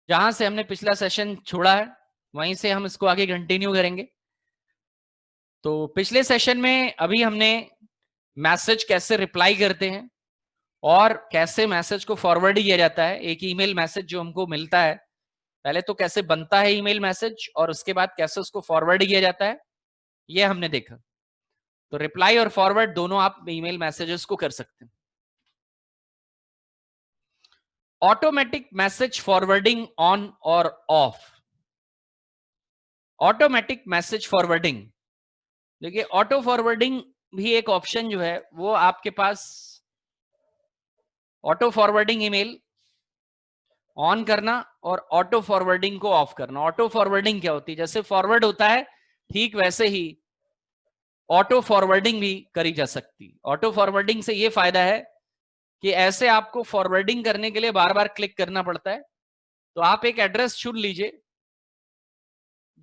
जहां से हमने पिछला सेशन छोड़ा है वहीं से हम इसको आगे कंटिन्यू करेंगे। तो पिछले सेशन में अभी हमने मैसेज कैसे रिप्लाई करते हैं और कैसे मैसेज को फॉरवर्ड किया जाता है। एक ईमेल मैसेज जो हमको मिलता है, पहले तो कैसे बनता है ईमेल मैसेज और उसके बाद कैसे उसको फॉरवर्ड किया जाता है, ये हमने देखा। तो रिप्लाई और फॉरवर्ड दोनों आप ईमेल मैसेजेस को कर सकते हैं। ऑटोमेटिक मैसेज फॉरवर्डिंग ऑन और ऑफ। ऑटोमेटिक मैसेज फॉरवर्डिंग, देखिए ऑटो फॉरवर्डिंग भी एक ऑप्शन जो है वो आपके पास, ऑटो फॉरवर्डिंग ईमेल ऑन करना और ऑटो फॉरवर्डिंग को ऑफ करना। ऑटो फॉरवर्डिंग क्या होती है, जैसे फॉरवर्ड होता है ठीक वैसे ही ऑटो फॉरवर्डिंग भी करी जा सकती। ऑटो फॉरवर्डिंग से ये फायदा है कि ऐसे आपको फॉरवर्डिंग करने के लिए बार बार क्लिक करना पड़ता है। तो आप एक एड्रेस चुन लीजिए,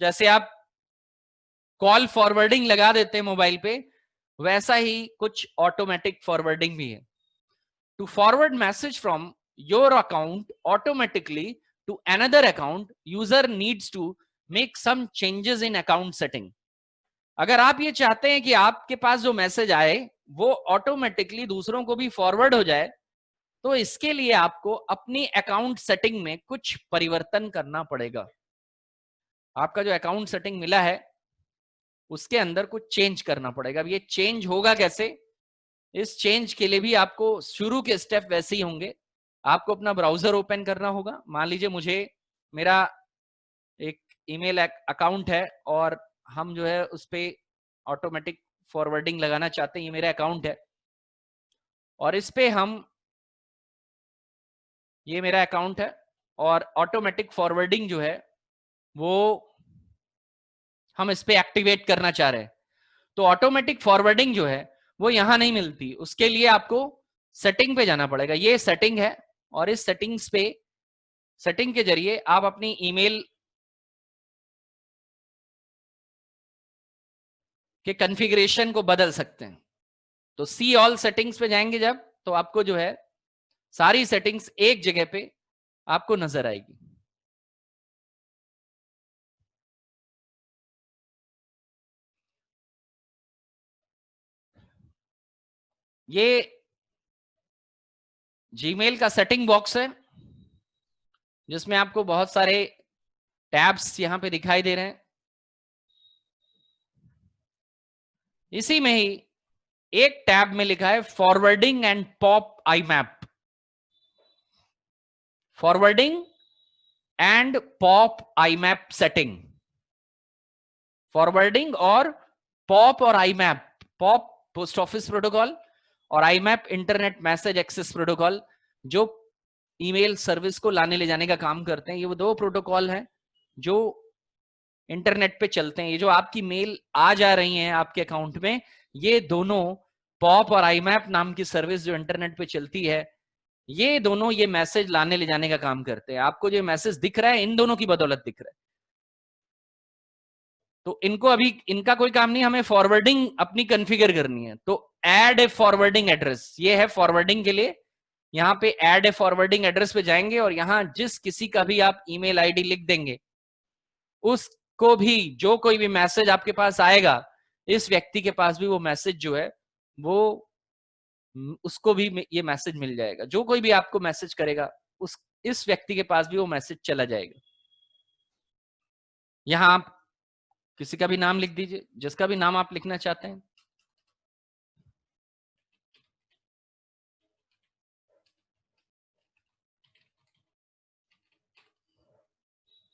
जैसे आप कॉल फॉरवर्डिंग लगा देते हैं मोबाइल पे, वैसा ही कुछ ऑटोमेटिक फॉरवर्डिंग भी है। To forward message from your account automatically to another account, user needs to make some changes in account setting. अगर आप ये चाहते हैं कि आपके पास जो मैसेज आए वो ऑटोमेटिकली दूसरों को भी फॉरवर्ड हो जाए, तो इसके लिए आपको अपनी अकाउंट सेटिंग में कुछ परिवर्तन करना पड़ेगा। आपका जो अकाउंट सेटिंग मिला है उसके अंदर कुछ चेंज करना पड़ेगा। अब ये चेंज होगा कैसे, इस चेंज के लिए भी आपको शुरू के स्टेप वैसे ही होंगे। आपको अपना ब्राउजर ओपन करना होगा। मान लीजिए मुझे मेरा एक ईमेल अकाउंट है और हम जो है उस पे ऑटोमेटिक फॉरवर्डिंग लगाना चाहते हैं। ये मेरा अकाउंट है और इस पे हम, ये मेरा अकाउंट है और ऑटोमेटिक फॉरवर्डिंग जो है वो हम इस पे एक्टिवेट करना चाह रहे हैं। तो ऑटोमेटिक फॉरवर्डिंग जो है वो यहां नहीं मिलती, उसके लिए आपको सेटिंग पे जाना पड़ेगा। ये सेटिंग है और इस सेटिंग्स पे, सेटिंग के जरिए आप अपनी ईमेल के कॉन्फ़िगरेशन को बदल सकते हैं। तो सी ऑल सेटिंग्स पे जाएंगे जब, तो आपको जो है सारी सेटिंग्स एक जगह पे आपको नजर आएगी। ये जीमेल का सेटिंग बॉक्स है जिसमें आपको बहुत सारे टैब्स यहां पे दिखाई दे रहे हैं। इसी में ही एक टैब में लिखा है forwarding and POP IMAP. Forwarding and POP IMAP setting. Forwarding और पॉप और IMAP, POP post office protocol और IMAP internet message access protocol, जो ईमेल सर्विस को लाने ले जाने का काम करते हैं। ये वो दो प्रोटोकॉल हैं जो इंटरनेट पे चलते हैं। ये जो आपकी मेल आ जा रही हैं आपके अकाउंट में, ये दोनों पॉप और आई मैप नाम की सर्विस जो इंटरनेट पे चलती है, ये दोनों ये मैसेज लाने ले जाने का काम करते हैं। आपको जो मैसेज दिख रहा है इन दोनों की बदौलत दिख रहा है। तो इनको अभी, इनका कोई काम नहीं, हमें फॉरवर्डिंग अपनी कॉन्फ़िगर करनी है। तो ऐड ए फॉरवर्डिंग एड्रेस, ये है फॉरवर्डिंग के लिए। यहाँ पे ऐड ए फॉरवर्डिंग एड्रेस पे जाएंगे और यहाँ जिस किसी का भी आप ईमेल आईडी लिख देंगे, उसको भी, जो कोई भी मैसेज आपके पास आएगा, इस व्यक्ति के पास भी वो मैसेज जो है वो, उसको भी ये मैसेज मिल जाएगा। जो कोई भी आपको मैसेज करेगा उस, इस व्यक्ति के पास भी वो मैसेज चला जाएगा। यहां आप किसी का भी नाम लिख दीजिए, जिसका भी नाम आप लिखना चाहते हैं।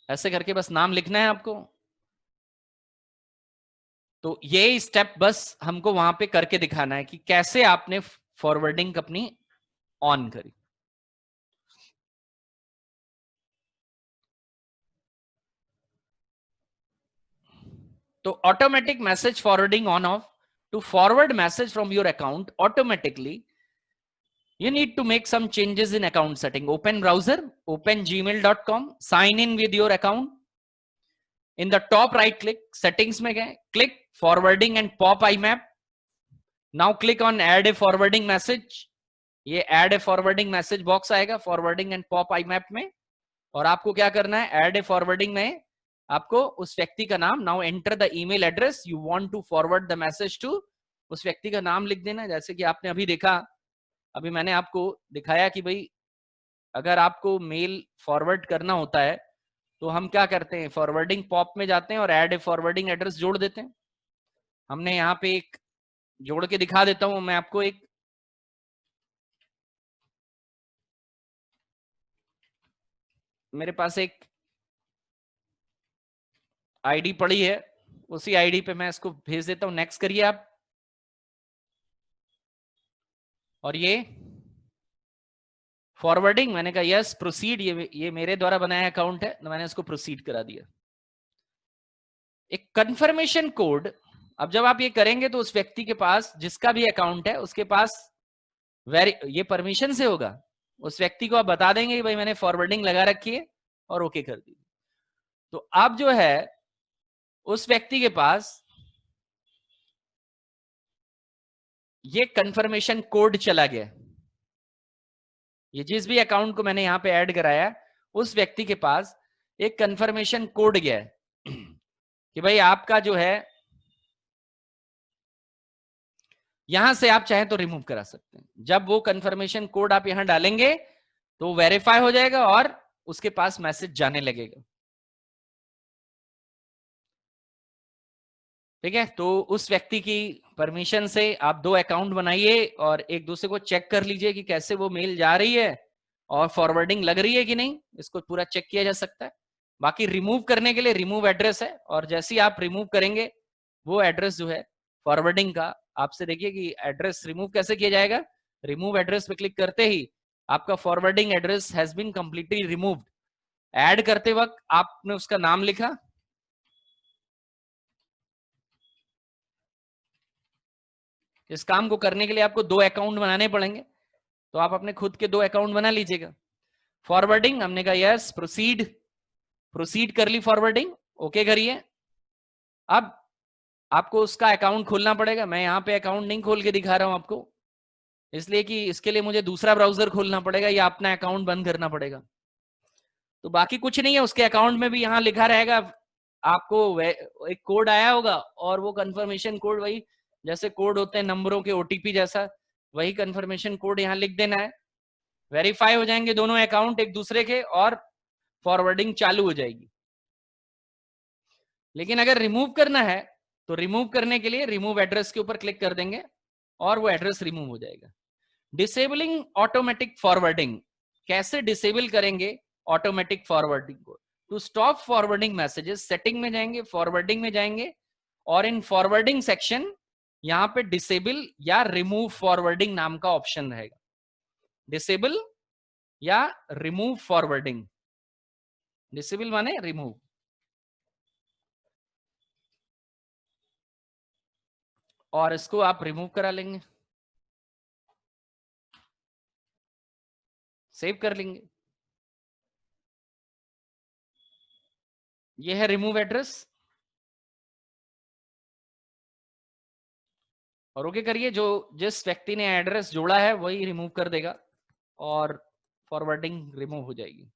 ऐसे करके बस नाम लिखना है आपको। तो ये स्टेप बस हमको वहां पे करके दिखाना है कि कैसे आपने फॉरवर्डिंग अपनी ऑन करी। तो automatic message forwarding on off, to forward message from your account automatically you need to make some changes in account setting. Open browser, open gmail.com, sign in with your account. In the top right click, settings में गए, click forwarding and pop IMAP. Now click on add a forwarding message. ये add a forwarding message box आएगा forwarding and pop IMAP में। और आपको क्या करना है, ऐड ए फॉरवर्डिंग में आपको उस व्यक्ति का नाम, now enter the email address you want to forward the message to, उस व्यक्ति का नाम लिख देना। जैसे कि आपने अभी देखा, अभी मैंने आपको दिखाया कि भाई अगर आपको मेल फॉरवर्ड करना होता है तो हम क्या करते हैं, फॉरवर्डिंग पॉप में जाते हैं और ऐड ए फॉरवर्डिंग एड्रेस जोड़ देते हैं। हमने यहाँ पे एक जोड़ के दिखा देता हूं मैं आपको, एक मेरे पास एक आईडी पड़ी है, उसी आईडी पे मैं इसको भेज देता हूं। नेक्स्ट करिए आप, और ये फॉरवर्डिंग, मैंने कहा यस प्रोसीड, ये मेरे द्वारा बनाया अकाउंट है तो मैंने इसको प्रोसीड करा दिया। एक कंफर्मेशन कोड, अब जब आप ये करेंगे तो उस व्यक्ति के पास, जिसका भी अकाउंट है उसके पास ये परमिशन से होगा, उस व्यक्ति को आप बता देंगे कि भाई मैंने फॉरवर्डिंग लगा रखी है और ओके कर दी। तो अब जो है उस व्यक्ति के पास ये कंफर्मेशन कोड चला गया, ये जिस भी अकाउंट को मैंने यहां पे ऐड कराया उस व्यक्ति के पास एक कंफर्मेशन कोड गया है कि भाई आपका जो है, यहां से आप चाहें तो रिमूव करा सकते हैं। जब वो कंफर्मेशन कोड आप यहां डालेंगे तो वेरीफाई हो जाएगा और उसके पास मैसेज जाने लगेगा। ठीक है, तो उस व्यक्ति की परमिशन से आप दो अकाउंट बनाइए और एक दूसरे को चेक कर लीजिए कि कैसे वो मेल जा रही है और फॉरवर्डिंग लग रही है कि नहीं, इसको पूरा चेक किया जा सकता है। बाकी रिमूव करने के लिए रिमूव एड्रेस है, और जैसे ही आप रिमूव करेंगे वो एड्रेस जो है फॉरवर्डिंग का, आपसे देखिए कि एड्रेस रिमूव कैसे किया जाएगा। रिमूव एड्रेस पे क्लिक करते ही आपका forwarding address has been completely removed. Add करते वक्त आपने उसका नाम लिखा, इस काम को करने के लिए आपको दो अकाउंट बनाने पड़ेंगे, तो आप अपने खुद के दो अकाउंट बना लीजिएगा। फॉरवर्डिंग हमने कहा यस प्रोसीड, प्रोसीड कर ली फॉरवर्डिंग, ओके करिए। अब आपको उसका अकाउंट खोलना पड़ेगा। मैं यहाँ पे अकाउंट नहीं खोल के दिखा रहा हूं आपको, इसलिए कि इसके लिए मुझे दूसरा ब्राउजर खोलना पड़ेगा या अपना अकाउंट बंद करना पड़ेगा। तो बाकी कुछ नहीं है, उसके अकाउंट में भी यहाँ लिखा रहेगा, आपको एक कोड आया होगा और वो कंफर्मेशन कोड, वही जैसे कोड होते हैं नंबरों के ओटीपी जैसा, वही कंफर्मेशन कोड यहाँ लिख देना है। वेरीफाई हो जाएंगे दोनों अकाउंट एक दूसरे के और फॉरवर्डिंग चालू हो जाएगी। लेकिन अगर रिमूव करना है तो रिमूव करने के लिए रिमूव एड्रेस के ऊपर क्लिक कर देंगे और वो एड्रेस रिमूव हो जाएगा। डिसेबलिंग ऑटोमेटिक फॉरवर्डिंग, कैसे डिसेबल करेंगे ऑटोमेटिक फॉरवर्डिंग को? To stop forwarding messages, setting में जाएंगे, फॉरवर्डिंग में जाएंगे और इन फॉरवर्डिंग सेक्शन यहां पे डिसेबल या रिमूव फॉरवर्डिंग नाम का ऑप्शन रहेगा। डिसेबल या रिमूव फॉरवर्डिंग, डिसेबल माने रिमूव, और इसको आप रिमूव करा लेंगे, सेव कर लेंगे। ये है रिमूव एड्रेस, और ओके करिए। जो जिस व्यक्ति ने एड्रेस जोड़ा है वही रिमूव कर देगा और फॉरवर्डिंग रिमूव हो जाएगी।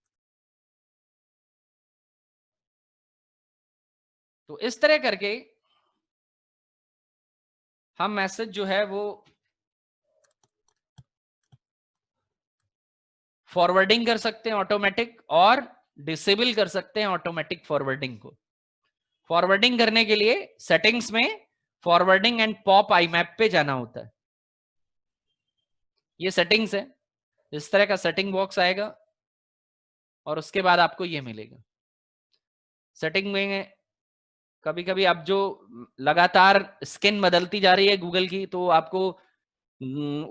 तो इस तरह करके हम मैसेज जो है वो फॉरवर्डिंग कर सकते हैं ऑटोमेटिक, और डिसेबल कर सकते हैं ऑटोमेटिक फॉरवर्डिंग को। फॉरवर्डिंग करने के लिए सेटिंग्स में फॉरवर्डिंग एंड पॉप आईमैप पे जाना होता है। ये सेटिंग्स है, इस तरह का सेटिंग बॉक्स आएगा और उसके बाद आपको ये मिलेगा। सेटिंग में कभी कभी अब जो लगातार स्किन बदलती जा रही है गूगल की, तो आपको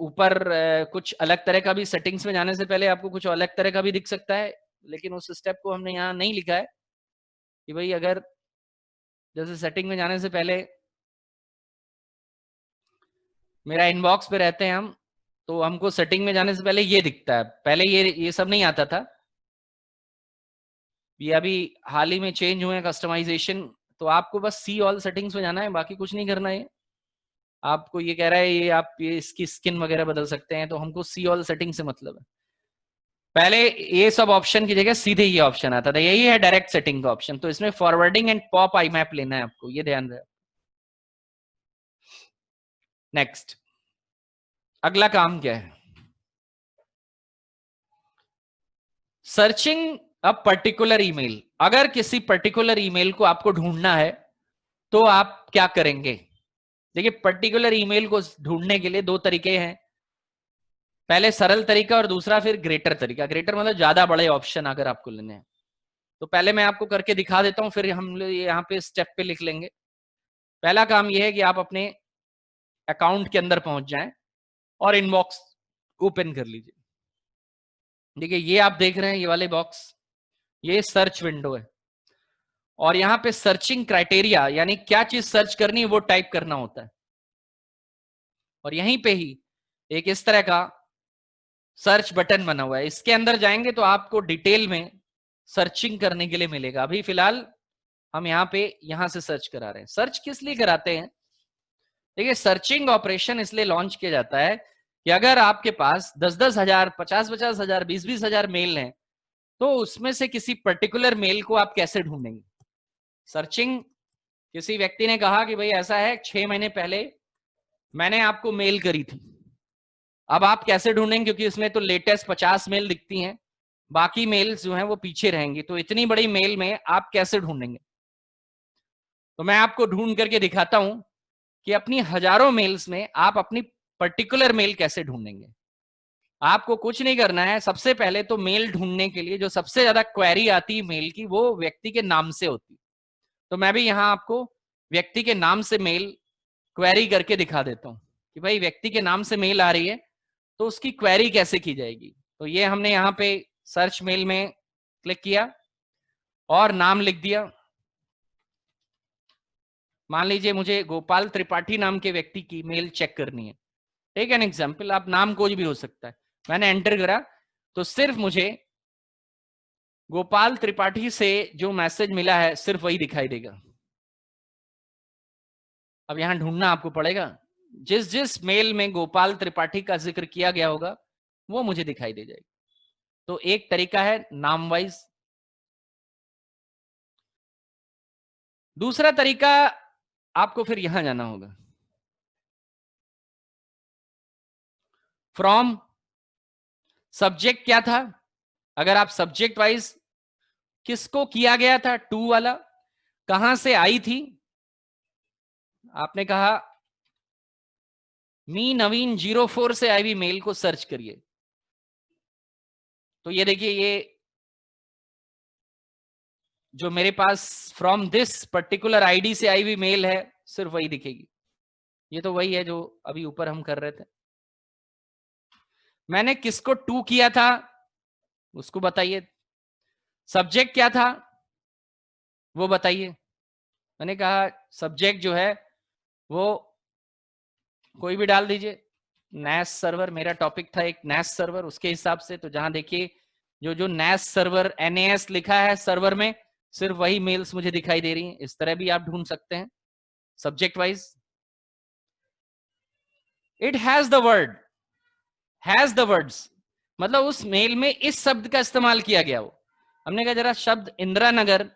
ऊपर कुछ अलग तरह का भी, सेटिंग्स में जाने से पहले आपको कुछ अलग तरह का भी दिख सकता है, लेकिन उस स्टेप को हमने यहाँ नहीं लिखा है कि भाई अगर जैसे सेटिंग में जाने से पहले मेरा इनबॉक्स पे रहते हैं हम, तो हमको सेटिंग में जाने से पहले ये दिखता है। पहले ये सब नहीं आता था, ये अभी हाल ही में चेंज हुए हैं कस्टमाइजेशन। तो आपको बस सी ऑल सेटिंग्स में जाना है, बाकी कुछ नहीं करना है। आपको ये कह रहा है ये आप ये इसकी स्किन वगैरह बदल सकते हैं, तो हमको सी ऑल सेटिंग से मतलब है। पहले ये सब ऑप्शन की जगह सीधे ये ऑप्शन आता था, यही है डायरेक्ट सेटिंग का ऑप्शन। तो इसमें forwarding and POP I map लेना है आपको, ये ध्यान रहे। नेक्स्ट, अगला काम क्या है? Searching a particular email. अगर किसी पर्टिकुलर ईमेल को आपको ढूंढना है तो आप क्या करेंगे? देखिए, पर्टिकुलर ईमेल को ढूंढने के लिए दो तरीके हैं। पहले सरल तरीका और दूसरा फिर ग्रेटर तरीका। ग्रेटर मतलब ज्यादा बड़े ऑप्शन अगर आपको लेने हैं। तो पहले मैं आपको करके दिखा देता हूं, फिर हम यहाँ पे स्टेप पे लिख लेंगे। पहला काम यह है कि आप अपने अकाउंट के अंदर पहुंच जाएं और इनबॉक्स ओपन कर लीजिए। देखिए, ये आप देख रहे हैं ये वाले बॉक्स, ये सर्च विंडो है। और यहाँ पे सर्चिंग क्राइटेरिया यानी क्या चीज सर्च करनी है वो टाइप करना होता है। और यहीं पे ही एक इस तरह का सर्च बटन बना हुआ है। इसके अंदर जाएंगे तो आपको डिटेल में सर्चिंग करने के लिए मिलेगा। अभी फिलहाल हम यहाँ पे यहां से सर्च करा रहे हैं। सर्च किस लिए कराते हैं? देखिए, सर्चिंग ऑपरेशन इसलिए लॉन्च किया जाता है कि अगर आपके पास 10-10 हजार, 50-50 हजार, 20-20 हजार मेल हैं, तो उसमें से किसी पर्टिकुलर मेल को आप कैसे ढूंढेंगे? सर्चिंग, किसी व्यक्ति ने कहा कि भाई ऐसा है, 6 महीने पहले मैंने आपको मेल करी थी। अब आप कैसे ढूंढेंगे? क्योंकि इसमें तो लेटेस्ट 50 मेल दिखती हैं, बाकी मेल्स जो हैं वो पीछे रहेंगी। तो इतनी बड़ी मेल में आप कैसे ढूंढेंगे? तो मैं आपको ढूंढ करके दिखाता हूं कि अपनी हजारों मेल्स में आप अपनी पर्टिकुलर मेल कैसे ढूंढेंगे। आपको कुछ नहीं करना है। सबसे पहले तो मेल ढूंढने के लिए जो सबसे ज्यादा क्वेरी आती है मेल की, वो व्यक्ति के नाम से होती है। तो मैं भी यहां आपको व्यक्ति के नाम से मेल क्वेरी करके दिखा देता हूं कि भाई व्यक्ति के नाम से मेल आ रही है तो उसकी क्वेरी कैसे की जाएगी। तो ये हमने यहाँ पे सर्च मेल में क्लिक किया और नाम लिख दिया। मान लीजिए मुझे गोपाल त्रिपाठी नाम के व्यक्ति की मेल चेक करनी है। टेक एन एग्जाम्पल, आप नाम कोई भी हो सकता है। मैंने एंटर करा तो सिर्फ मुझे गोपाल त्रिपाठी से जो मैसेज मिला है सिर्फ वही दिखाई देगा। अब यहां ढूंढना आपको पड़ेगा। जिस जिस मेल में गोपाल त्रिपाठी का जिक्र किया गया होगा वो मुझे दिखाई दे जाएगी। तो एक तरीका है नाम वाइज। दूसरा तरीका, आपको फिर यहां जाना होगा, फ्रॉम। सब्जेक्ट क्या था? अगर आप सब्जेक्ट वाइज, किसको किया गया था, टू वाला, कहां से आई थी? आपने कहा मी नवीन 04 से आई हुई मेल को सर्च करिए। तो ये देखिए, ये जो मेरे पास फ्रॉम दिस पर्टिकुलर आईडी से आई हुई मेल है सिर्फ वही दिखेगी। ये तो वही है जो अभी ऊपर हम कर रहे थे। मैंने किसको टू किया था उसको बताइए। सब्जेक्ट क्या था वो बताइए। मैंने कहा सब्जेक्ट जो है वो कोई भी डाल दीजिए। नैस सर्वर मेरा टॉपिक था, एक नैस सर्वर, उसके हिसाब से। तो जहां देखिए जो जो नैस सर्वर NAS लिखा है सर्वर में, सिर्फ वही मेल्स मुझे दिखाई दे रही हैं। इस तरह भी आप ढूंढ सकते हैं subject wise. It has the word, has the words मतलब उस मेल में इस शब्द का इस्तेमाल किया गया हो। हमने कहा जरा शब्द इंदिरा नगर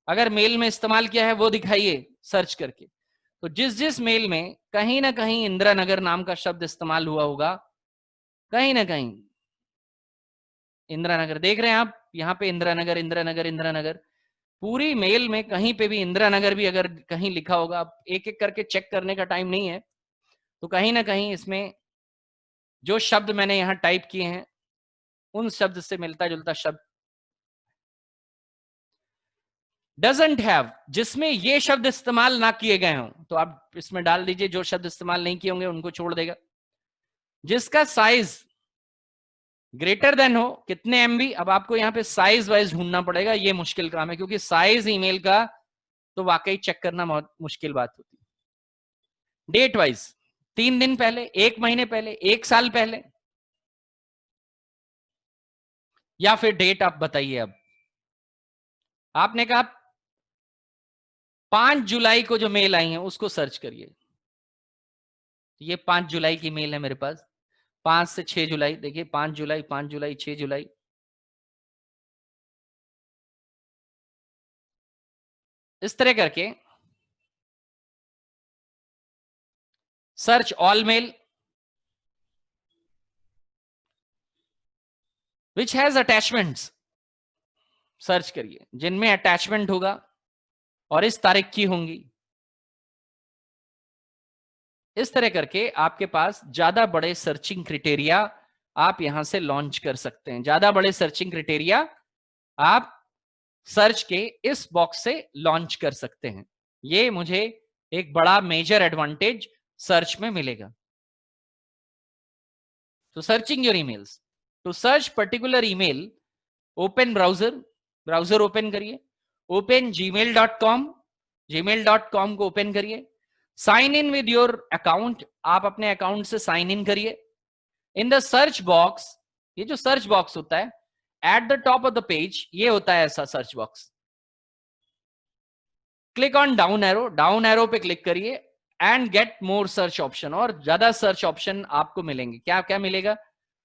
अगर मेल में इस्तेमाल किया है वो दिखाइए सर्च करके। तो जिस जिस मेल में कहीं ना कहीं इंदिरा नगर नाम का शब्द इस्तेमाल हुआ होगा, कहीं ना कहीं इंदिरा नगर देख रहे हैं आप यहाँ पे, इंदिरा नगर, इंदिरा नगर, इंदिरा नगर, पूरी मेल में कहीं पे भी इंदिरा नगर भी अगर कहीं लिखा होगा, आप एक एक करके चेक करने का टाइम नहीं है, तो कहीं ना कहीं इसमें जो शब्द मैंने यहाँ टाइप किए हैं उन शब्द से मिलता जुलता शब्द। डजंट हैव, जिसमें ये शब्द इस्तेमाल ना किए गए हों तो आप इसमें डाल दीजिए, जो शब्द इस्तेमाल नहीं किए होंगे उनको छोड़ देगा। जिसका साइज ग्रेटर देन हो, कितने MB, अब आपको यहाँ पे साइज वाइज ढूंढना पड़ेगा। ये मुश्किल काम है क्योंकि साइज ईमेल का तो वाकई चेक करना बहुत मुश्किल बात होती है। डेट वाइज 3 दिन पहले, 1 महीने पहले, 1 साल पहले, या फिर डेट आप बताइए। अब आपने कहा 5 जुलाई को जो मेल आई है उसको सर्च करिए। ये 5 जुलाई की मेल है मेरे पास। 5 से 6 जुलाई, देखिए 5 जुलाई, 5 जुलाई, 6 जुलाई, इस तरह करके search all mail which has attachments, search करिए जिनमें अटैचमेंट होगा और इस तारीख की होंगी। इस तरह करके आपके पास ज्यादा बड़े सर्चिंग क्राइटेरिया आप यहां से लॉन्च कर सकते हैं। ज्यादा बड़े सर्चिंग क्राइटेरिया आप सर्च के इस बॉक्स से लॉन्च कर सकते हैं। ये मुझे एक बड़ा मेजर एडवांटेज सर्च में मिलेगा। तो searching your emails, to search particular email, open browser, browser open करिए, ओपन gmail.com, gmail.com को ओपन करिए, sign in with your account, आप अपने अकाउंट से साइन इन करिए। इन द सर्च बॉक्स, ये जो सर्च बॉक्स होता है at the top of the page, ये होता है ऐसा search box. Click on down arrow, down arrow पे क्लिक करिए and get more search option, और ज्यादा सर्च ऑप्शन आपको मिलेंगे। क्या क्या मिलेगा?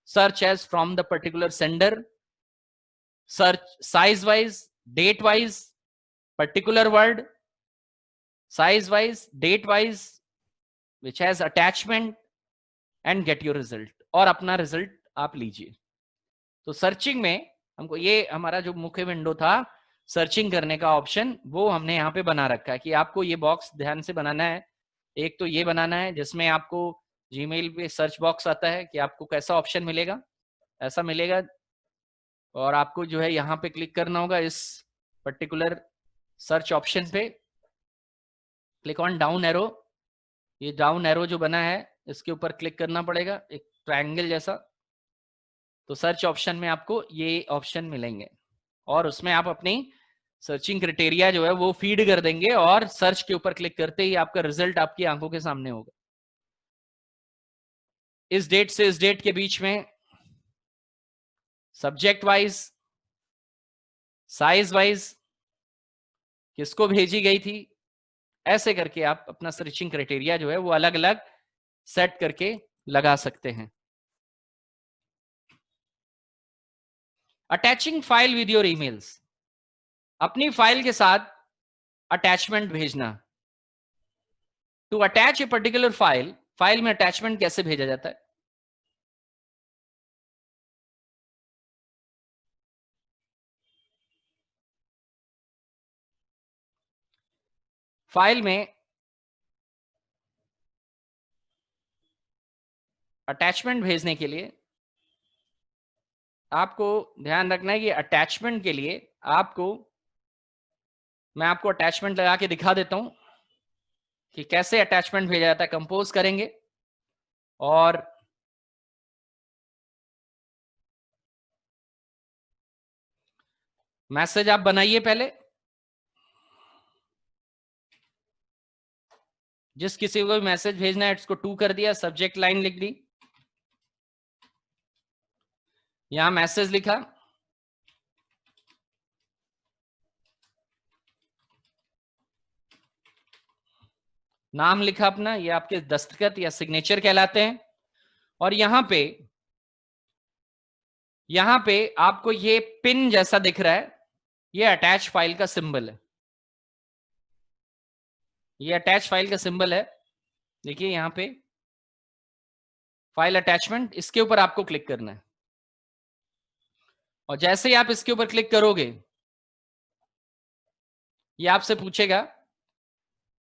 Search as from the particular sender, search size wise, date wise, particular word, size wise, date wise, which has attachment, and get your result, और अपना result आप लीजिए। तो सर्चिंग में हमको ये हमारा जो मुख्य विंडो था सर्चिंग करने का ऑप्शन, वो हमने यहाँ पे बना रखा है कि आपको ये बॉक्स ध्यान से बनाना है। एक तो ये बनाना है जिसमें आपको जीमेल पे सर्च बॉक्स आता है कि आपको कैसा ऑप्शन मिलेगा, ऐसा मिलेगा, और आपको जो है यहाँ पे क्लिक करना होगा इस पर्टिकुलर सर्च ऑप्शन पे, क्लिक ऑन डाउन एरो, ये डाउन एरो जो बना है इसके ऊपर क्लिक करना पड़ेगा, एक ट्रायंगल जैसा। तो सर्च ऑप्शन में आपको ये ऑप्शन मिलेंगे और उसमें आप अपनी सर्चिंग क्राइटेरिया जो है वो फीड कर देंगे और सर्च के ऊपर क्लिक करते ही आपका रिजल्ट आपकी आंखों के सामने होगा। इस डेट से इस डेट के बीच में सब्जेक्ट वाइज, साइज वाइज, किसको भेजी गई थी, ऐसे करके आप अपना सर्चिंग क्राइटेरिया जो है वो अलग अलग सेट करके लगा सकते हैं। Attaching file with your emails, अपनी फाइल के साथ अटैचमेंट भेजना। To attach a particular file, file में अटैचमेंट कैसे भेजा जाता है? फाइल में अटैचमेंट भेजने के लिए आपको ध्यान रखना है कि अटैचमेंट के लिए आपको, मैं आपको अटैचमेंट लगा के दिखा देता हूं कि कैसे अटैचमेंट भेजा जाता है। कंपोज करेंगे और मैसेज आप बनाइए पहले, जिस किसी को भी मैसेज भेजना है इसको टू कर दिया, सब्जेक्ट लाइन लिख दी, यहां मैसेज लिखा, नाम लिखा अपना, ये आपके दस्तखत या सिग्नेचर कहलाते हैं, और यहां पे आपको ये पिन जैसा दिख रहा है, ये अटैच फाइल का सिंबल है, ये अटैच फाइल का सिंबल है। देखिए यहां पे फाइल अटैचमेंट, इसके ऊपर आपको क्लिक करना है और जैसे ही आप इसके ऊपर क्लिक करोगे ये आपसे पूछेगा,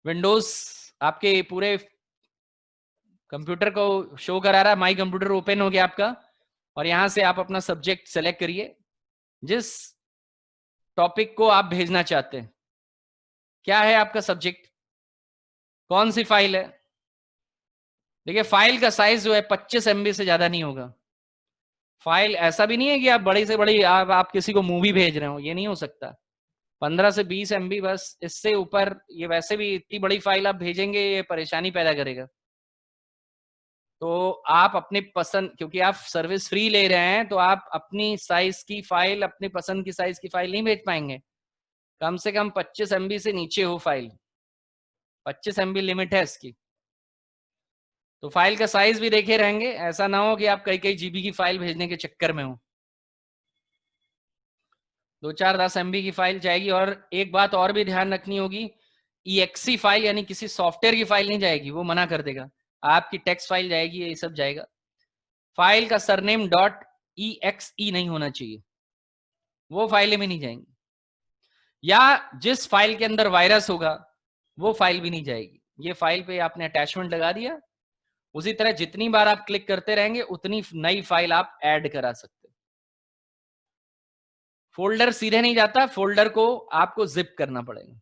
विंडोज आपके पूरे कंप्यूटर को शो करा रहा है, माई कंप्यूटर ओपन हो गया आपका, और यहां से आप अपना सब्जेक्ट सेलेक्ट करिए जिस टॉपिक को आप भेजना चाहते हैं। क्या है आपका सब्जेक्ट, कौन सी फाइल है? देखिए फाइल का साइज जो है 25 MB से ज्यादा नहीं होगा। फाइल ऐसा भी नहीं है कि आप बड़ी से बड़ी आप किसी को मूवी भेज रहे हो, ये नहीं हो सकता। 15 से 20 MB बस, इससे ऊपर ये वैसे भी इतनी बड़ी फाइल आप भेजेंगे ये परेशानी पैदा करेगा। तो आप अपनी पसंद, क्योंकि आप सर्विस फ्री ले रहे हैं तो आप अपनी साइज की फाइल, अपनी पसंद की साइज की फाइल नहीं भेज पाएंगे। कम से कम 25 MB से नीचे हो फाइल, 25 MB लिमिट है इसकी। तो फाइल का साइज भी देखे रहेंगे, ऐसा ना हो कि आप कई कई जीबी की फाइल भेजने के चक्कर में हो। 2-4-10 MB की फाइल जाएगी। और एक बात और भी ध्यान रखनी होगी, EXE फाइल यानी किसी सॉफ्टवेयर की फाइल नहीं जाएगी, वो मना कर देगा। आपकी टेक्स्ट फाइल जाएगी, ये सब जाएगा। फाइल का सरनेम .exe नहीं होना चाहिए, वो फाइलें भी नहीं जाएंगी। या जिस फाइल के अंदर वायरस होगा वो फाइल भी नहीं जाएगी। ये फाइल पे आपने अटैचमेंट लगा दिया, उसी तरह जितनी बार आप क्लिक करते रहेंगे उतनी नई फाइल आप ऐड करा सकते हैं। फोल्डर सीधे नहीं जाता, फोल्डर को आपको जिप करना पड़ेगा।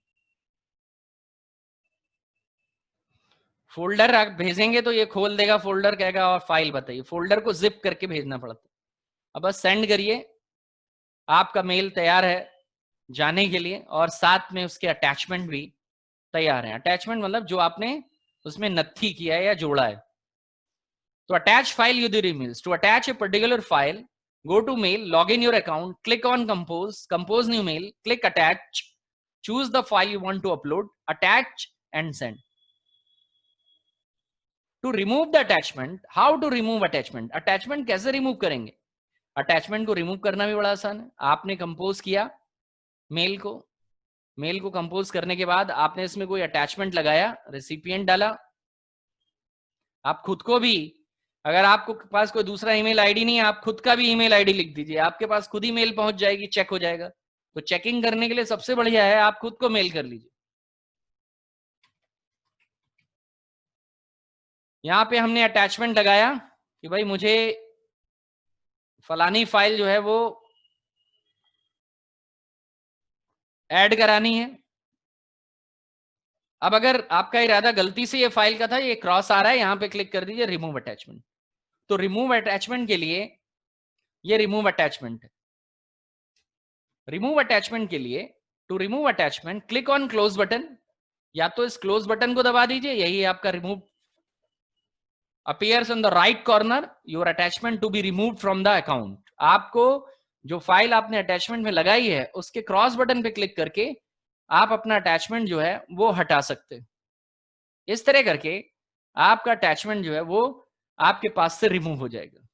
फोल्डर आप भेजेंगे तो ये खोल देगा फोल्डर, कहेगा और फाइल बताइए, फोल्डर को जिप करके भेजना पड़ता है। अब बस सेंड करिए, आपका मेल तैयार है जाने के लिए, और साथ में उसके अटैचमेंट भी तैयार है। अटैचमेंट मतलब जो आपने उसमें नत्थी किया है या जोड़ा है। तो attach file UDIRI means to attach a particular file, go to mail, log in your account, click on compose new mail, click attach, choose the file you want to upload, attach and send. To remove the attachment, how to remove attachment? Attachment कैसे remove करेंगे? Attachment को remove करना भी बड़ा आसान है। आपने compose किया मेल को कंपोज करने के बाद आपने इसमें कोई अटैचमेंट लगाया, रेसिपिएंट डाला। आप खुद को भी, अगर आपको पास कोई दूसरा ईमेल आईडी नहीं है, आप खुद का भी ईमेल आईडी लिख दीजिए, आपके पास खुद ही मेल पहुंच जाएगी, चेक हो जाएगा। तो चेकिंग करने के लिए सबसे बढ़िया है आप खुद को मेल कर लीजिए। यहां पे हमने अटैचमेंट लगाया कि भाई मुझे फलानी फाइल जो है वो ऐड करानी है। अब अगर आपका इरादा गलती से ये फाइल का था, ये क्रॉस आ रहा है, यहां पे क्लिक कर दीजिए रिमूव अटैचमेंट। तो रिमूव अटैचमेंट के लिए ये रिमूव अटैचमेंट है। रिमूव अटैचमेंट के लिए, to remove attachment click on close button, या तो इस क्लोज बटन को दबा दीजिए, यही आपका remove appears on the right corner, your attachment to be removed from the account। आपको जो फाइल आपने अटैचमेंट में लगाई है उसके क्रॉस बटन पे क्लिक करके आप अपना अटैचमेंट जो है वो हटा सकते हैं। इस तरह करके आपका अटैचमेंट जो है वो आपके पास से रिमूव हो जाएगा।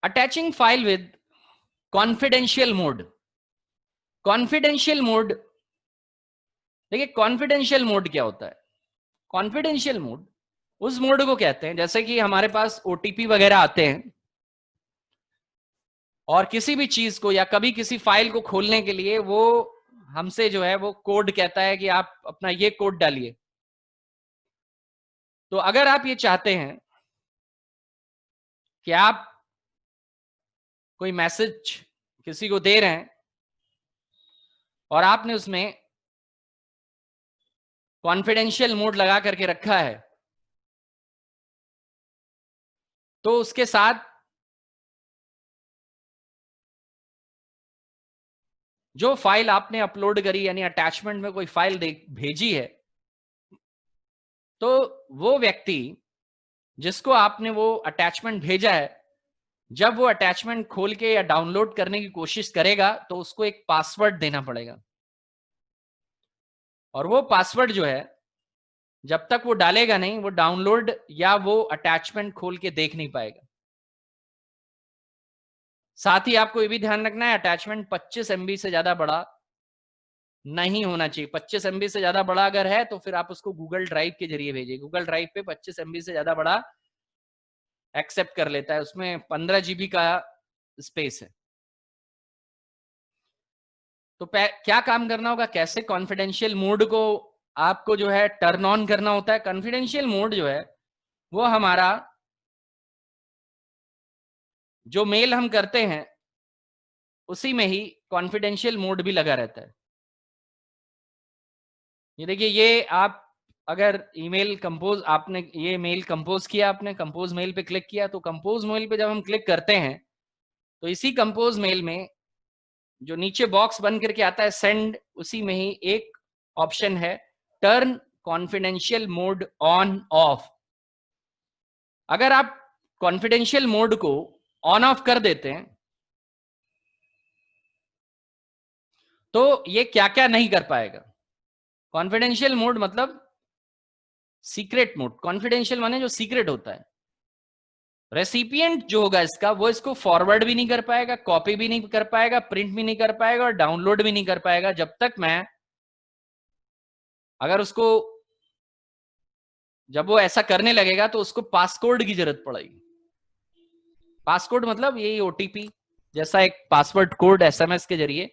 Attaching file with confidential mode. Confidential mode, देखिए कॉन्फिडेंशियल मोड क्या होता है? कॉन्फिडेंशियल मोड उस मोड को कहते हैं, जैसे कि हमारे पास OTP वगैरह आते हैं और किसी भी चीज को या कभी किसी फाइल को खोलने के लिए वो हमसे जो है वो कोड कहता है कि आप अपना ये कोड डालिए। तो अगर आप ये चाहते हैं कि आप कोई मैसेज किसी को दे रहे हैं और आपने उसमें कॉन्फिडेंशियल मोड लगा करके रखा है, तो उसके साथ जो फाइल आपने अपलोड करी यानी अटैचमेंट में कोई फाइल भेजी है, तो वो व्यक्ति जिसको आपने वो अटैचमेंट भेजा है, जब वो अटैचमेंट खोल के या डाउनलोड करने की कोशिश करेगा तो उसको एक पासवर्ड देना पड़ेगा। और वो पासवर्ड जो है जब तक वो डालेगा नहीं, वो डाउनलोड या वो अटैचमेंट खोल के देख नहीं पाएगा। साथ ही आपको ये भी ध्यान रखना है, अटैचमेंट 25 MB से ज्यादा बड़ा नहीं होना चाहिए। 25 MB से ज्यादा बड़ा अगर है तो फिर आप उसको गूगल ड्राइव के जरिए भेजिए। गूगल ड्राइव पे 25 MB से ज्यादा बड़ा एक्सेप्ट कर लेता है, उसमें 15 GB का स्पेस है। तो क्या काम करना होगा, कैसे कॉन्फिडेंशियल मोड को आपको जो है टर्न ऑन करना होता है। कॉन्फिडेंशियल मोड जो है वो हमारा जो मेल हम करते हैं उसी में ही कॉन्फिडेंशियल मोड भी लगा रहता है। ये देखिए, ये आप अगर ईमेल कंपोज, आपने ये मेल कंपोज किया, आपने कंपोज मेल पे क्लिक किया, तो कंपोज मेल पे जब हम क्लिक करते हैं तो इसी कंपोज मेल में जो नीचे बॉक्स बन करके आता है सेंड, उसी में ही एक ऑप्शन है turn confidential mode on off. अगर आप कॉन्फिडेंशियल मोड को ऑन ऑफ कर देते हैं तो ये क्या क्या नहीं कर पाएगा। कॉन्फिडेंशियल मोड मतलब सीक्रेट मोड, कॉन्फिडेंशियल माने जो सीक्रेट होता है। रेसिपिएंट जो होगा इसका, वो इसको फॉरवर्ड भी नहीं कर पाएगा, कॉपी भी नहीं कर पाएगा, प्रिंट भी नहीं कर पाएगा और डाउनलोड भी नहीं कर पाएगा जब तक मैं, अगर उसको, जब वो ऐसा करने लगेगा तो उसको पासकोड की जरूरत पड़ेगी। पासकोड मतलब यही ओटीपी जैसा एक पासवर्ड कोड एसएमएस के जरिए,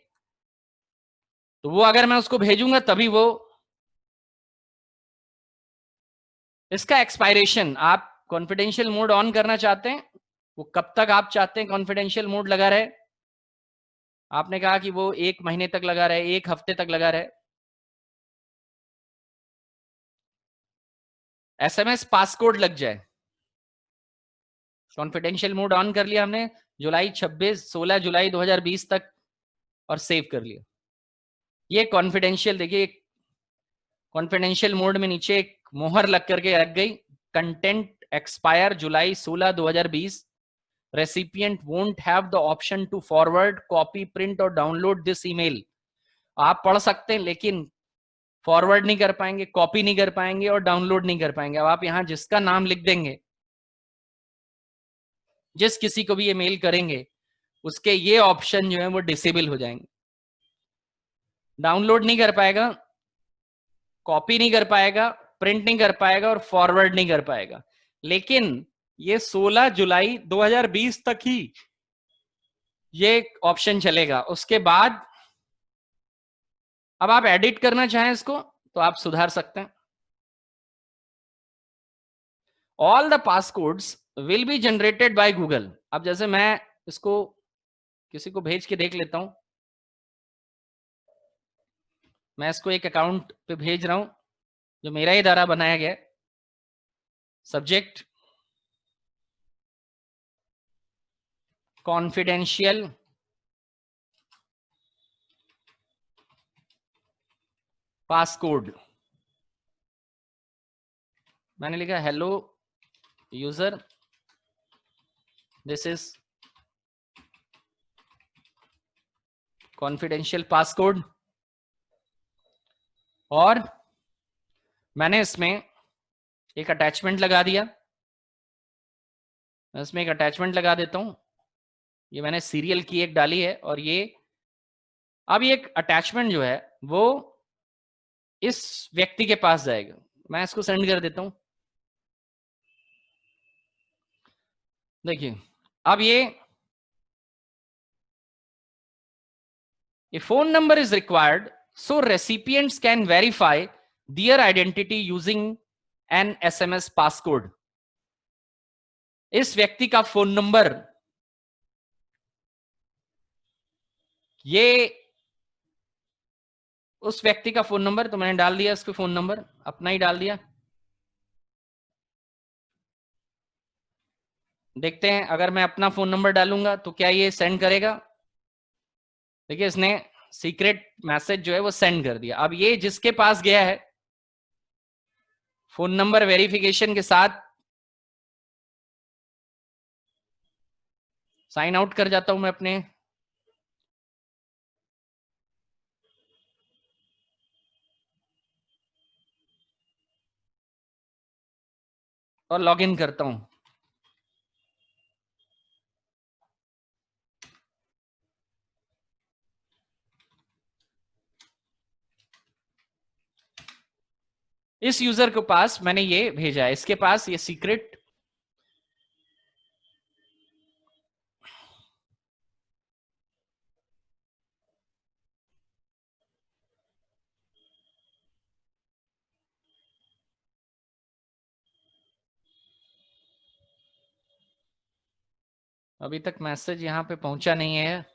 तो वो अगर मैं उसको भेजूंगा तभी वो, इसका एक्सपायरेशन, आप कॉन्फिडेंशियल मोड ऑन करना चाहते हैं, वो कब तक आप चाहते हैं कॉन्फिडेंशियल मोड लगा रहे। आपने कहा कि वो 1 महीने तक लगा रहे, 1 हफ्ते तक लगा रहे। एसएमएस पासकोड लग जाए। कॉन्फिडेंशियल मोड ऑन कर लिया हमने जुलाई 16 जुलाई 2020 तक और सेव कर लिया। ये कॉन्फिडेंशियल, देखिए कॉन्फिडेंशियल मोड में नीचे एक मोहर लग करके रख गई, content expire July 16 2020, recipient won't have the option to forward, copy, print और डाउनलोड दिस ईमेल। आप पढ़ सकते हैं लेकिन फॉरवर्ड नहीं कर पाएंगे, कॉपी नहीं कर पाएंगे और डाउनलोड नहीं कर पाएंगे। अब आप यहां जिसका नाम लिख देंगे, जिस किसी को भी ये मेल करेंगे, उसके ये ऑप्शन जो है वो डिसेबल हो जाएंगे। डाउनलोड नहीं कर पाएगा, कॉपी नहीं कर पाएगा, प्रिंट नहीं कर पाएगा और फॉरवर्ड नहीं कर पाएगा। लेकिन ये 16 जुलाई 2020 तक ही ये ऑप्शन चलेगा। उसके बाद अब आप एडिट करना चाहें इसको तो आप सुधार सकते हैं। All the passcodes will be generated by Google. अब जैसे मैं इसको किसी को भेज के देख लेता हूं, मैं इसको एक अकाउंट पे भेज रहा हूं जो मेरा ही द्वारा बनाया गया। सब्जेक्ट कॉन्फिडेंशियल पासकोड, मैंने लिखा hello user, this is confidential passcode, और मैंने इसमें एक अटैचमेंट लगा दिया। मैं इसमें एक अटैचमेंट लगा देता हूं, ये मैंने सीरियल की एक डाली है, और ये अब ये एक अटैचमेंट जो है वो इस व्यक्ति के पास जाएगा। मैं इसको सेंड कर देता हूं। देखिए अब ये phone number is required so recipients can verify their identity using an SMS passcode। इस व्यक्ति का फोन नंबर, ये उस व्यक्ति का फोन नंबर, तो मैंने डाल दिया इसको फोन नंबर अपना ही डाल दिया। देखते हैं अगर मैं अपना फोन नंबर डालूंगा तो क्या ये सेंड करेगा। देखिए इसने सीक्रेट मैसेज जो है वो सेंड कर दिया। अब ये जिसके पास गया है, फोन नंबर वेरिफिकेशन के साथ साइन आउट कर जाता हूं मैं अपने, और लॉग इन करता हूं। इस यूजर के पास मैंने ये भेजा है, इसके पास ये सीक्रेट, अभी तक मैसेज यहां पे पहुंचा नहीं है।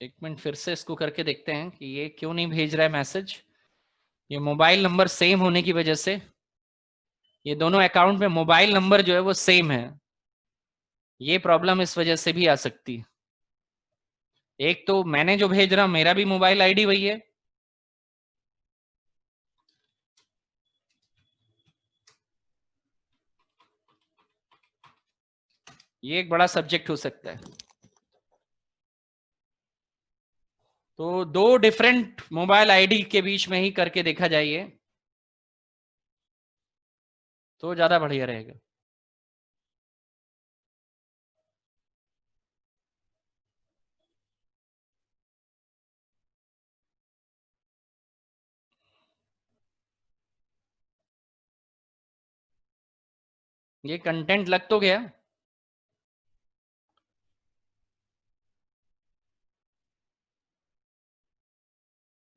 एक मिनट फिर से इसको करके देखते हैं कि ये क्यों नहीं भेज रहा है मैसेज। ये मोबाइल नंबर सेम होने की वजह से, ये दोनों अकाउंट में मोबाइल नंबर जो है वो सेम है, ये प्रॉब्लम इस वजह से भी आ सकती है। एक तो मैंने जो भेज रहा हूं मेरा भी मोबाइल आईडी वही है, ये एक बड़ा सब्जेक्ट हो सकता है। तो दो डिफरेंट मोबाइल आईडी के बीच में ही करके देखा जाइए तो ज्यादा बढ़िया रहेगा। ये कंटेंट लग तो गया,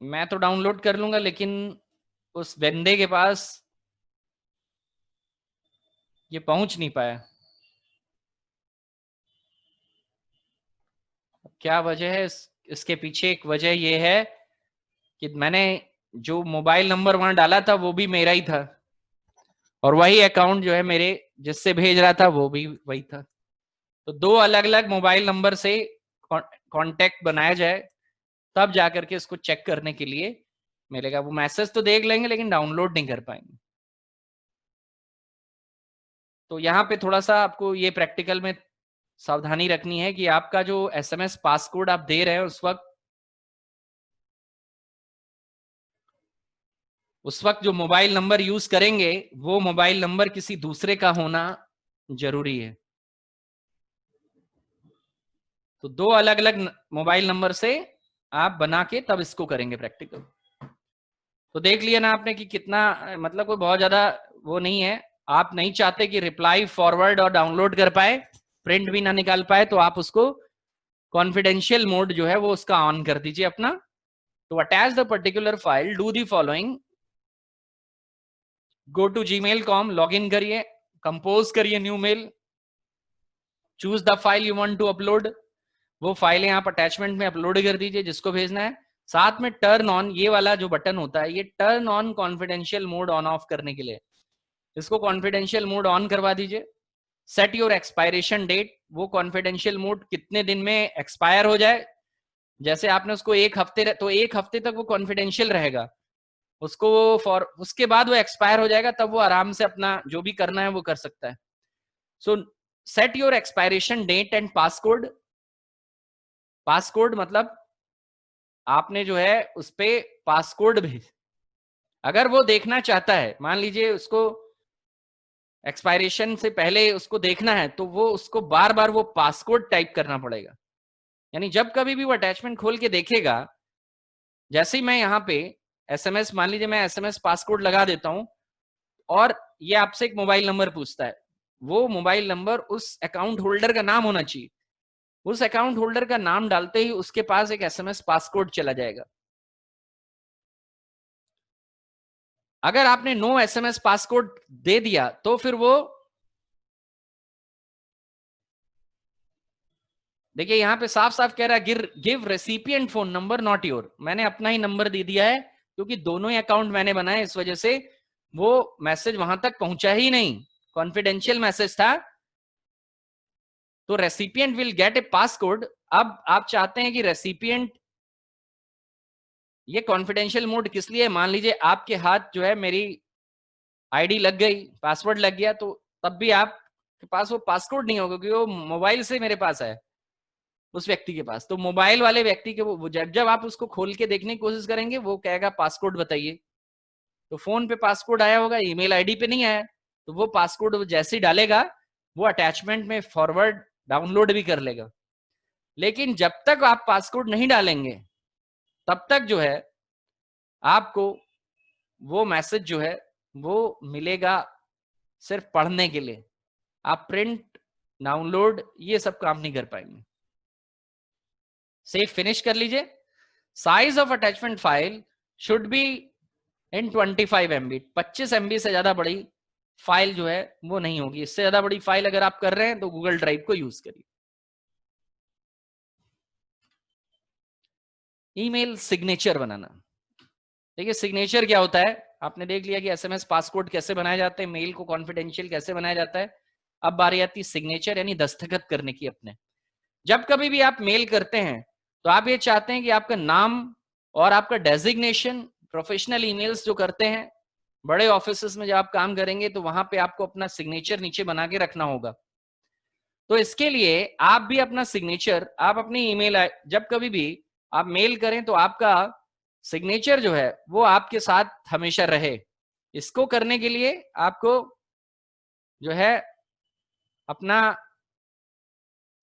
मैं तो डाउनलोड कर लूंगा, लेकिन उस बंदे के पास ये पहुंच नहीं पाया। क्या वजह है इसके पीछे? एक वजह ये है कि मैंने जो मोबाइल नंबर वहां डाला था वो भी मेरा ही था, और वही अकाउंट जो है मेरे जिससे भेज रहा था वो भी वही था। तो दो अलग अलग मोबाइल नंबर से कांटेक्ट बनाया जाए, तब जाकर के इसको चेक करने के लिए मिलेगा। वो मैसेज तो देख लेंगे लेकिन डाउनलोड नहीं कर पाएंगे। तो यहाँ पे थोड़ा सा आपको ये प्रैक्टिकल में सावधानी रखनी है कि आपका जो एसएमएस पासकोड आप दे रहे हैं उस वक्त जो मोबाइल नंबर यूज करेंगे वो मोबाइल नंबर किसी दूसरे का होना जरूरी है। तो दो अलग अलग मोबाइल नंबर से आप बना के तब इसको करेंगे प्रैक्टिकल। तो देख लिया ना आपने कि कितना, मतलब कोई बहुत ज्यादा वो नहीं है। आप नहीं चाहते कि रिप्लाई फॉरवर्ड और डाउनलोड कर पाए, प्रिंट भी ना निकाल पाए, तो आप उसको कॉन्फिडेंशियल मोड जो है वो उसका ऑन कर दीजिए अपना। तो attach the particular file, do the following, go to gmail.com, log in करिए, कंपोज करिए new mail, choose the file you want to upload, वो फाइलें आप अटैचमेंट में अपलोड कर दीजिए जिसको भेजना है। साथ में टर्न ऑन, ये वाला जो बटन होता है ये turn on confidential mode on off करने के लिए, इसको कॉन्फिडेंशियल मोड ऑन करवा दीजिए। सेट योर एक्सपायरेशन डेट, वो कॉन्फिडेंशियल मोड कितने दिन में एक्सपायर हो जाए। जैसे आपने उसको एक हफ्ते, तो एक हफ्ते तक वो कॉन्फिडेंशियल रहेगा, उसको फॉर उसके बाद वो एक्सपायर हो जाएगा, तब वो आराम से अपना जो भी करना है वो कर सकता है। So set your expiration date and passcode. Passcode मतलब आपने जो है उस पे पासकोड भेज, अगर वो देखना चाहता है, मान लीजिए उसको एक्सपायरेशन से पहले उसको देखना है, तो वो उसको बार बार वो पासकोड टाइप करना पड़ेगा। यानी जब कभी भी वो अटैचमेंट खोल के देखेगा, जैसे ही मैं यहाँ पे एसएमएस, मान लीजिए मैं एसएमएस पासकोड लगा देता हूं और ये आपसे एक मोबाइल नंबर पूछता है, वो मोबाइल नंबर उस अकाउंट होल्डर का नाम होना चाहिए। उस अकाउंट होल्डर का नाम डालते ही उसके पास एक एसएमएस पासकोड चला जाएगा। अगर आपने नो एसएमएस पासकोड दे दिया तो फिर वो, देखिए यहां पे साफ साफ कह रहा है give recipient phone number not your, मैंने अपना ही नंबर दे दिया है क्योंकि दोनों ही अकाउंट मैंने बनाए, इस वजह से वो मैसेज वहां तक पहुंचा ही नहीं, कॉन्फिडेंशियल मैसेज था। तो recipient will get A passcode. अब आप चाहते हैं कि रेसिपिएंट, ये कॉन्फिडेंशियल मोड किस लिए? मान लीजिए आपके हाथ जो है मेरी आईडी लग गई, पासवर्ड लग गया, तो तब भी आपके पास वो पासकोड नहीं होगा क्योंकि वो मोबाइल से मेरे पास है उस व्यक्ति के पास। तो मोबाइल वाले व्यक्ति के वो जब जब आप उसको खोल के देखने की कोशिश करेंगे वो कहेगा पासकोड बताइए। तो फोन पे पासकोड आया होगा, ईमेल आईडी पे नहीं आया, तो वो पासकोड वो जैसे ही डालेगा वो अटैचमेंट में फॉरवर्ड डाउनलोड भी कर लेगा। लेकिन जब तक आप पासकोड नहीं डालेंगे तब तक जो है आपको वो मैसेज जो है वो मिलेगा सिर्फ पढ़ने के लिए, आप प्रिंट डाउनलोड ये सब काम नहीं कर पाएंगे। सेव फिनिश कर लीजिए। Size of attachment file should be in 25 MB, 25 MB से ज्यादा बड़ी फाइल जो है वो नहीं होगी। इससे ज्यादा बड़ी फाइल अगर आप कर रहे हैं तो गूगल ड्राइव को यूज करिए। ईमेल सिग्नेचर बनाना। देखिए सिग्नेचर क्या होता है, आपने देख लिया कि एसएमएस पासकोड कैसे बनाए जाते हैं, मेल को कॉन्फिडेंशियल कैसे बनाया जाता है। अब बारी आती है सिग्नेचर यानी दस्तखत करने की अपने। जब कभी भी आप मेल करते हैं तो आप ये चाहते हैं कि आपका नाम और आपका डेजिग्नेशन, प्रोफेशनल ईमेल्स जो करते हैं बड़े ऑफिसेस में जब आप काम करेंगे तो वहां पे आपको अपना सिग्नेचर नीचे बना के रखना होगा। तो इसके लिए आप भी अपना सिग्नेचर, आप अपनी ईमेल जब कभी भी आप मेल करें तो आपका सिग्नेचर जो है वो आपके साथ हमेशा रहे। इसको करने के लिए आपको जो है अपना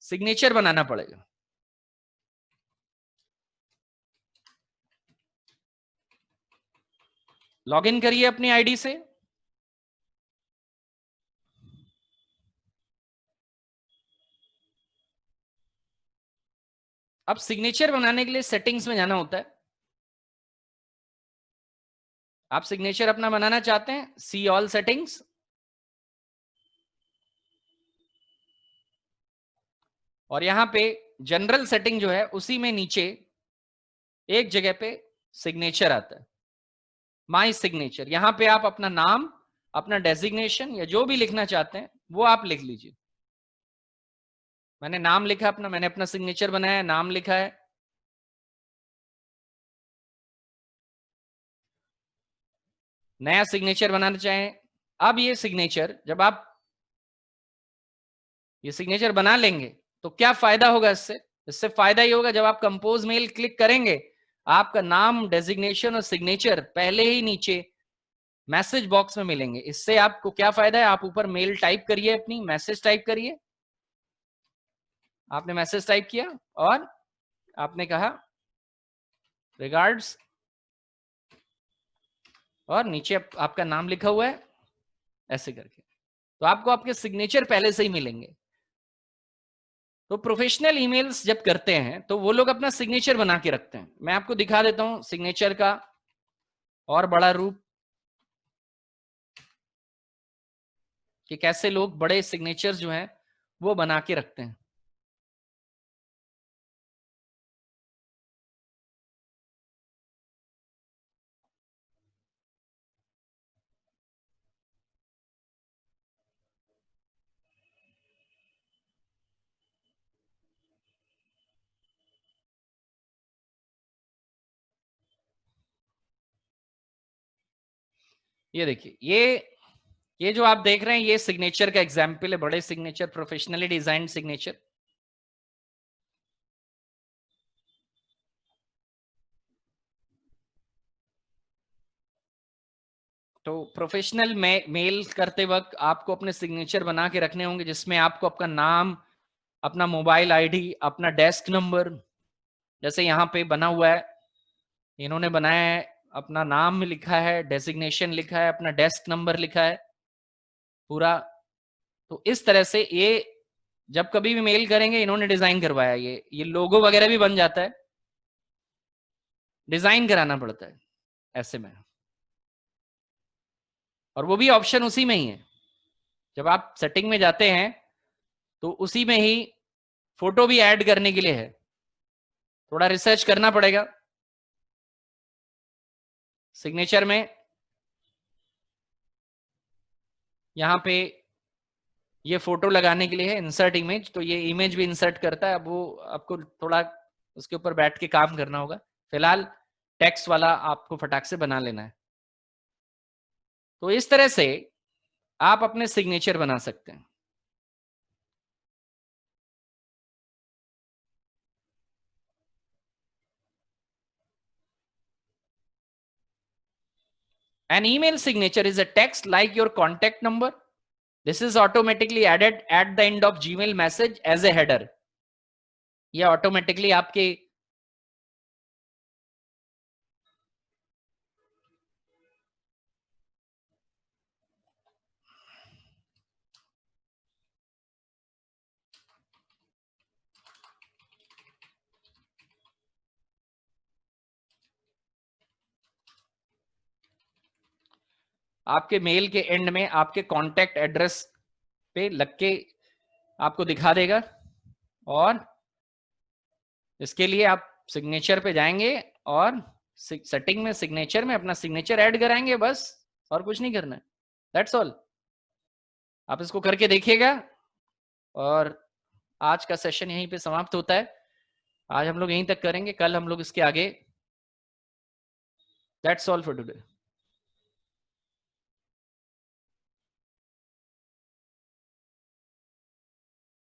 सिग्नेचर बनाना पड़ेगा। लॉगिन करिए अपनी आईडी से। अब सिग्नेचर बनाने के लिए सेटिंग्स में जाना होता है। आप सिग्नेचर अपना बनाना चाहते हैं, सी ऑल सेटिंग्स, और यहां पे जनरल सेटिंग जो है उसी में नीचे एक जगह पे सिग्नेचर आता है, माई सिग्नेचर। यहां पे आप अपना नाम, अपना डेजिग्नेशन या जो भी लिखना चाहते हैं वो आप लिख लीजिए। मैंने नाम लिखा अपना, मैंने अपना सिग्नेचर बनाया, नाम लिखा है। नया सिग्नेचर बनाना चाहें, अब ये सिग्नेचर जब आप ये सिग्नेचर बना लेंगे तो क्या फायदा होगा इससे? इससे फायदा ये होगा जब आप कंपोज मेल क्लिक करेंगे आपका नाम, डेजिग्नेशन और सिग्नेचर पहले ही नीचे मैसेज बॉक्स में मिलेंगे। इससे आपको क्या फायदा है, आप ऊपर मेल टाइप करिए, अपनी मैसेज टाइप करिए। आपने मैसेज टाइप किया और आपने कहा रिगार्ड्स, और नीचे आपका नाम लिखा हुआ है ऐसे करके, तो आपको आपके सिग्नेचर पहले से ही मिलेंगे। तो प्रोफेशनल ईमेल्स जब करते हैं तो वो लोग अपना सिग्नेचर बना के रखते हैं। मैं आपको दिखा देता हूं सिग्नेचर का और बड़ा रूप, कि कैसे लोग बड़े सिग्नेचर जो हैं वो बना के रखते हैं। ये देखिए, ये जो आप देख रहे हैं ये सिग्नेचर का एग्जाम्पल है, बड़े सिग्नेचर, प्रोफेशनली डिजाइंड सिग्नेचर। तो प्रोफेशनल मेल करते वक्त आपको अपने सिग्नेचर बना के रखने होंगे, जिसमें आपको अपना नाम, अपना मोबाइल आईडी, अपना डेस्क नंबर, जैसे यहाँ पे बना हुआ है, इन्होंने बनाया है, अपना नाम लिखा है, डेजिग्नेशन लिखा है, अपना डेस्क नंबर लिखा है पूरा। तो इस तरह से ये जब कभी भी मेल करेंगे, इन्होंने डिजाइन करवाया, ये लोगो वगैरह भी बन जाता है, डिजाइन कराना पड़ता है ऐसे में, और वो भी ऑप्शन उसी में ही है। जब आप सेटिंग में जाते हैं तो उसी में ही फोटो भी ऐड करने के लिए है, थोड़ा रिसर्च करना पड़ेगा। सिग्नेचर में यहाँ पे ये फोटो लगाने के लिए है इंसर्ट इमेज, तो ये इमेज भी इंसर्ट करता है। अब वो आपको थोड़ा उसके ऊपर बैठ के काम करना होगा, फिलहाल टेक्स्ट वाला आपको फटाक से बना लेना है। तो इस तरह से आप अपने सिग्नेचर बना सकते हैं। An email signature is a text like your contact number. This is automatically added at the end of Gmail message as a header. ये ऑटोमेटिकली आपके आपके मेल के एंड में आपके कॉन्टैक्ट एड्रेस पे लग के आपको दिखा देगा। और इसके लिए आप सिग्नेचर पे जाएंगे और सेटिंग में सिग्नेचर में अपना सिग्नेचर ऐड कराएंगे बस, और कुछ नहीं करना है। That's all. आप इसको करके देखिएगा और आज का सेशन यहीं पे समाप्त होता है। आज हम लोग यहीं तक करेंगे, कल हम लोग इसके आगे। That's all for today.